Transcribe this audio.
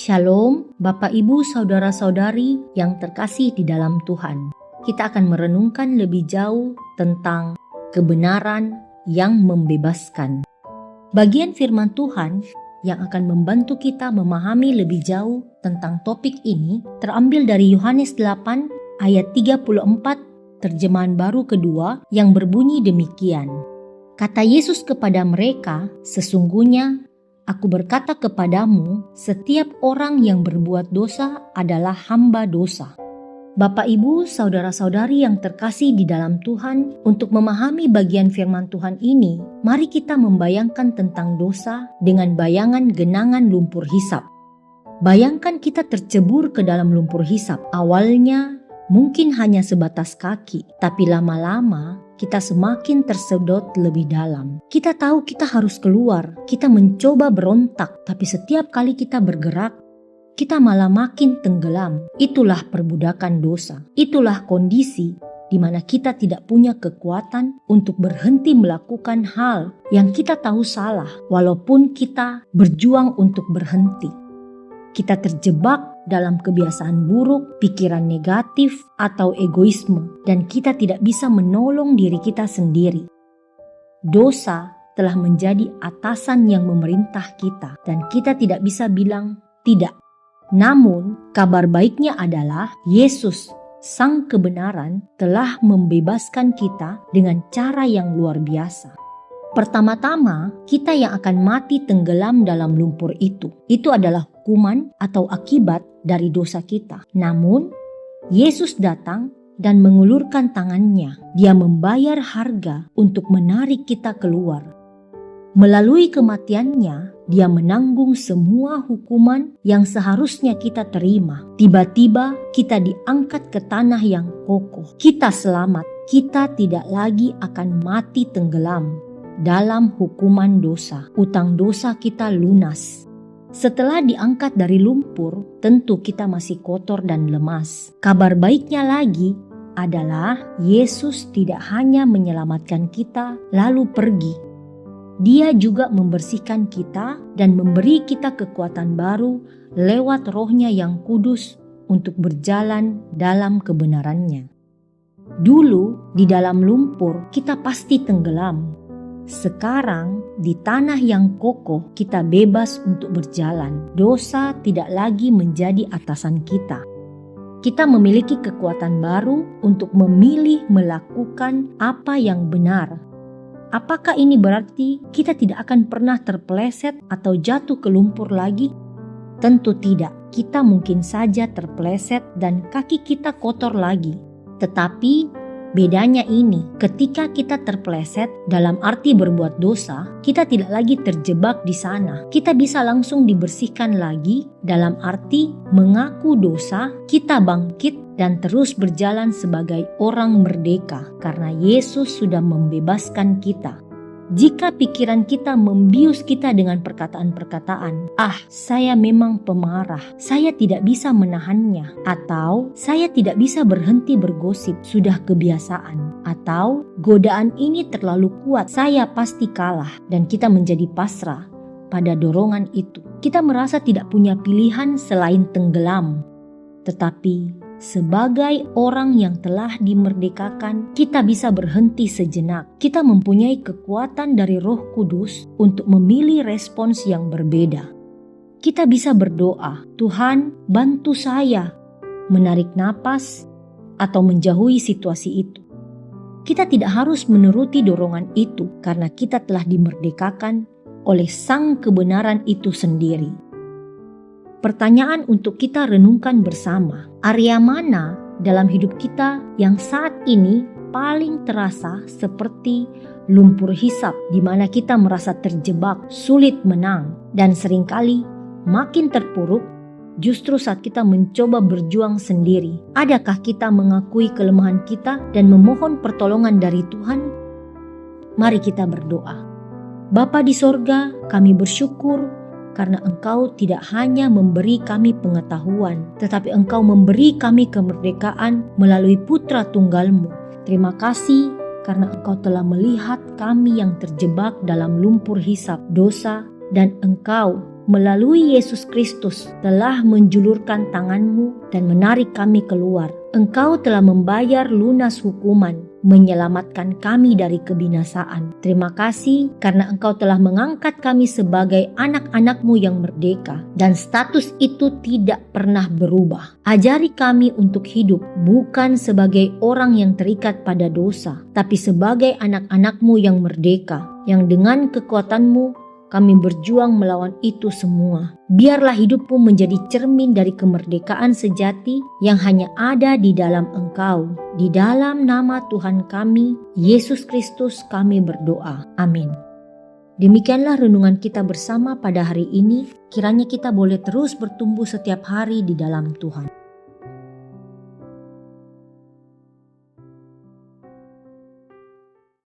Shalom, Bapak Ibu Saudara-saudari yang terkasih di dalam Tuhan. Kita akan merenungkan lebih jauh tentang kebenaran yang membebaskan. Bagian firman Tuhan yang akan membantu kita memahami lebih jauh tentang topik ini terambil dari Yohanes 8 ayat 34 terjemahan baru kedua yang berbunyi demikian. Kata Yesus kepada mereka, "Sesungguhnya Aku berkata kepadamu, setiap orang yang berbuat dosa adalah hamba dosa." Bapak Ibu, saudara-saudari yang terkasih di dalam Tuhan, untuk memahami bagian firman Tuhan ini, mari kita membayangkan tentang dosa dengan bayangan genangan lumpur hisap. Bayangkan kita tercebur ke dalam lumpur hisap. Awalnya mungkin hanya sebatas kaki, tapi lama-lama kita semakin tersedot lebih dalam. Kita tahu kita harus keluar, kita mencoba berontak, tapi setiap kali kita bergerak, kita malah makin tenggelam. Itulah perbudakan dosa. Itulah kondisi di mana kita tidak punya kekuatan untuk berhenti melakukan hal yang kita tahu salah, walaupun kita berjuang untuk berhenti. Kita terjebak dalam kebiasaan buruk, pikiran negatif, atau egoisme, dan kita tidak bisa menolong diri kita sendiri. Dosa telah menjadi atasan yang memerintah kita, dan kita tidak bisa bilang tidak. Namun, kabar baiknya adalah Yesus, Sang Kebenaran, telah membebaskan kita dengan cara yang luar biasa. Pertama-tama, kita yang akan mati tenggelam dalam lumpur itu. Itu adalah hukuman atau akibat dari dosa kita. Namun, Yesus datang dan mengulurkan tangannya. Dia membayar harga untuk menarik kita keluar. Melalui kematiannya, Dia menanggung semua hukuman yang seharusnya kita terima. Tiba-tiba kita diangkat ke tanah yang kokoh. Kita selamat. Kita tidak lagi akan mati tenggelam dalam hukuman dosa. Utang dosa kita lunas. Setelah diangkat dari lumpur, tentu kita masih kotor dan lemas. Kabar baiknya lagi adalah Yesus tidak hanya menyelamatkan kita lalu pergi. Dia juga membersihkan kita dan memberi kita kekuatan baru lewat Roh-Nya yang kudus untuk berjalan dalam kebenarannya. Dulu di dalam lumpur kita pasti tenggelam. Sekarang di tanah yang kokoh kita bebas untuk berjalan. Dosa tidak lagi menjadi atasan kita. Kita memiliki kekuatan baru untuk memilih melakukan apa yang benar. Apakah ini berarti kita tidak akan pernah terpeleset atau jatuh ke lumpur lagi? Tentu tidak. Kita mungkin saja terpeleset dan kaki kita kotor lagi. Tetapi bedanya ini, ketika kita terpeleset dalam arti berbuat dosa, kita tidak lagi terjebak di sana. Kita bisa langsung dibersihkan lagi dalam arti mengaku dosa, kita bangkit dan terus berjalan sebagai orang merdeka karena Yesus sudah membebaskan kita. Jika pikiran kita membius kita dengan perkataan-perkataan, saya memang pemarah, saya tidak bisa menahannya, atau saya tidak bisa berhenti bergosip, sudah kebiasaan, atau godaan ini terlalu kuat, saya pasti kalah, dan kita menjadi pasrah pada dorongan itu. Kita merasa tidak punya pilihan selain tenggelam. Tetapi sebagai orang yang telah dimerdekakan, kita bisa berhenti sejenak. Kita mempunyai kekuatan dari Roh Kudus untuk memilih respons yang berbeda. Kita bisa berdoa, "Tuhan, bantu saya menarik napas atau menjauhi situasi itu." Kita tidak harus menuruti dorongan itu karena kita telah dimerdekakan oleh Sang Kebenaran itu sendiri. Pertanyaan untuk kita renungkan bersama, area mana dalam hidup kita yang saat ini paling terasa seperti lumpur hisap di mana kita merasa terjebak, sulit menang, dan seringkali makin terpuruk justru saat kita mencoba berjuang sendiri? Adakah kita mengakui kelemahan kita dan memohon pertolongan dari Tuhan? Mari kita berdoa. Bapa di sorga, kami bersyukur karena Engkau tidak hanya memberi kami pengetahuan, tetapi Engkau memberi kami kemerdekaan melalui Putra Tunggal-Mu. Terima kasih karena Engkau telah melihat kami yang terjebak dalam lumpur hisap dosa, dan Engkau melalui Yesus Kristus telah menjulurkan tangan-Mu dan menarik kami keluar. Engkau telah membayar lunas hukuman, menyelamatkan kami dari kebinasaan. Terima kasih karena Engkau telah mengangkat kami sebagai anak-anak-Mu yang merdeka, dan status itu tidak pernah berubah. Ajari kami untuk hidup bukan sebagai orang yang terikat pada dosa, tapi sebagai anak-anak-Mu yang merdeka, yang dengan kekuatan-Mu kami berjuang melawan itu semua. Biarlah hidupku menjadi cermin dari kemerdekaan sejati yang hanya ada di dalam Engkau. Di dalam nama Tuhan kami, Yesus Kristus, kami berdoa. Amin. Demikianlah renungan kita bersama pada hari ini. Kiranya kita boleh terus bertumbuh setiap hari di dalam Tuhan.